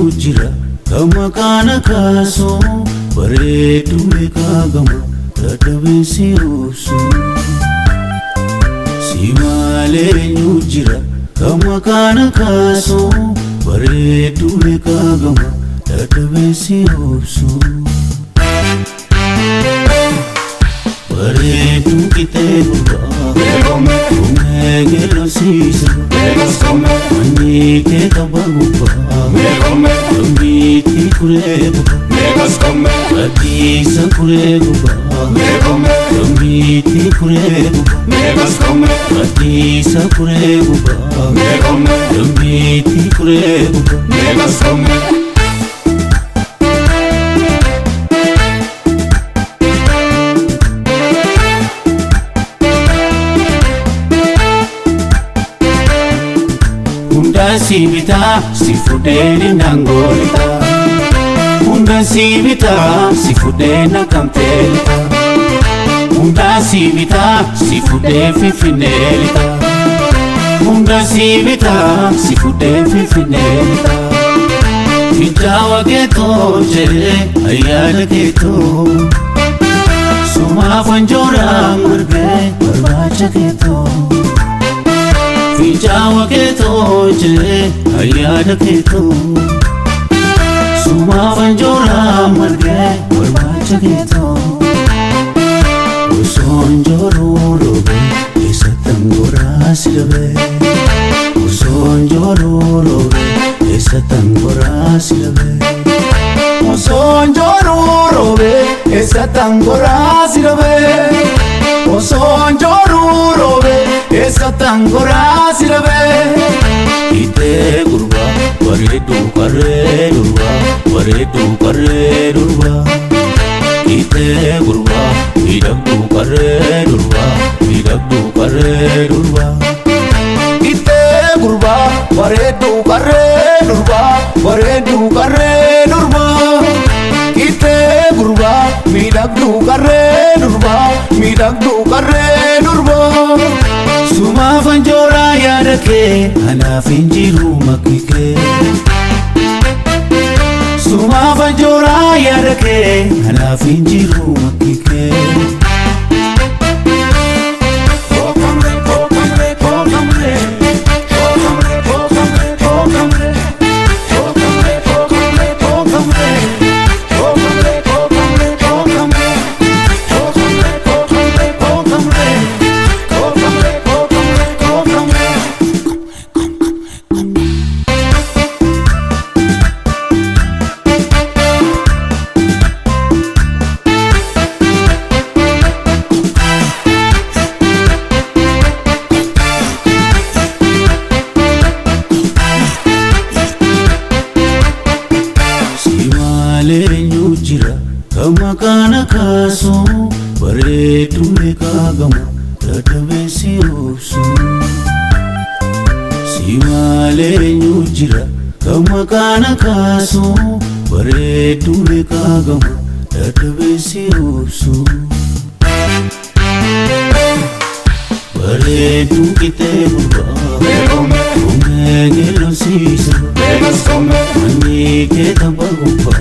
jira kama kana kaso bareedu beekagama dadhabee si obsu si malee jira kama kana kaso bareedu beekagama dadhabee si obsu bareedu kitee gurba gelo sisa mani ke tabaguba miti kureguba adisa kureguba miti kureguba adisa kureguba miti kureguba Sivita si fudeni nangolita Unda sivita si fudena kamtelita Unda sivita si fude fifinelita Unda sivita si fude fifinelita Fijawa keto jere ayada keto Suma fanjora marge barbacha keto Fijawa keto jere ayada keto Suma fanjora marge barbacha keto Usonjoro robe esa tangora silbe Usonjoro robe esa tangora silbe Usonjoro robe esa tangora silbe Usonjoro robe esa tangora silbe Ite gurba bareedu karre durba Ite gurba midagdu karre durba Ite gurba bareedu karre durba Ite gurba midagdu karre durba Suma fanjora yadake anafinjiru makike Suma fanjora yadake anafinjiru makike Kama kana kaso bareedu beekagama dadhabee si obsu si malee jira kama kana kaso bareedu beekagama dadhabee si obsu bareedu kitee gurba gelo sisa mani ke tabaguba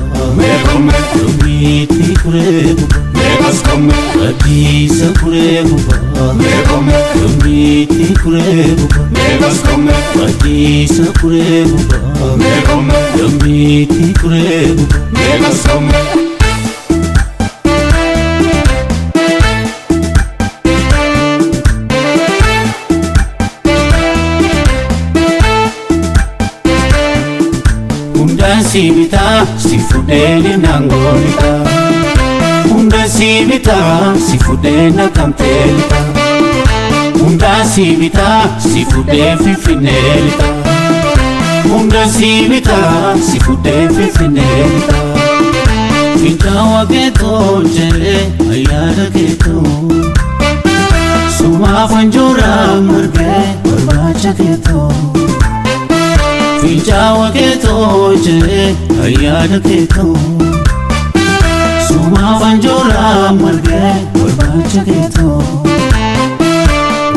miti kureguba adisa kureguba miti kureguba adisa kureguba miti kureguba Unda sivita si fudeni nangolita Unda sivita si fudena kamtelita Unda sivita si fude fifinelita Unda sivita si fude fifinelita Fijawa keto jere ayada keto Suma fanjora marge barbacha keto Fijawa keto jere ayada keto Suma fanjora marge barbacha keto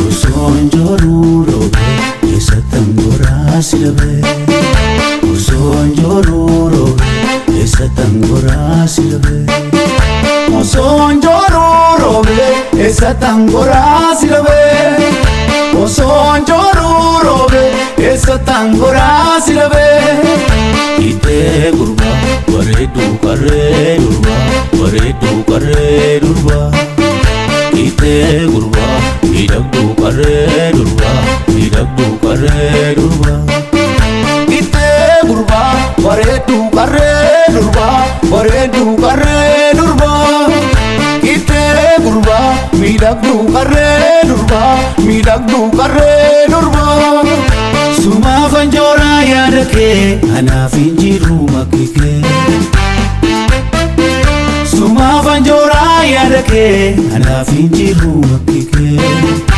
Usonjoro robe esa tangora silbe Usonjoro goraa si labe. Osoon jooruu roobee eessattan goraa si labe. Osoon jooruu roobee eessattan goraa si labe. Itee gurbaa bareedduu qarree durbaa bareedduu qarree durbaa. Itee gurbaa miidhagduu qarree durbaa miidhagduu qarree durbaa. Itee gurbaa bareedduu qarree durbaa bareedduu qarree durbaa. Itee gurbaa miidhagduu qarree durbaa miidhagduu qarree durbaa. Sumaaf anjooraa yaada kee anaaf hin jiru makki kee. Sumaaf anjooraa yaada kee anaaf hin jiru makki kee.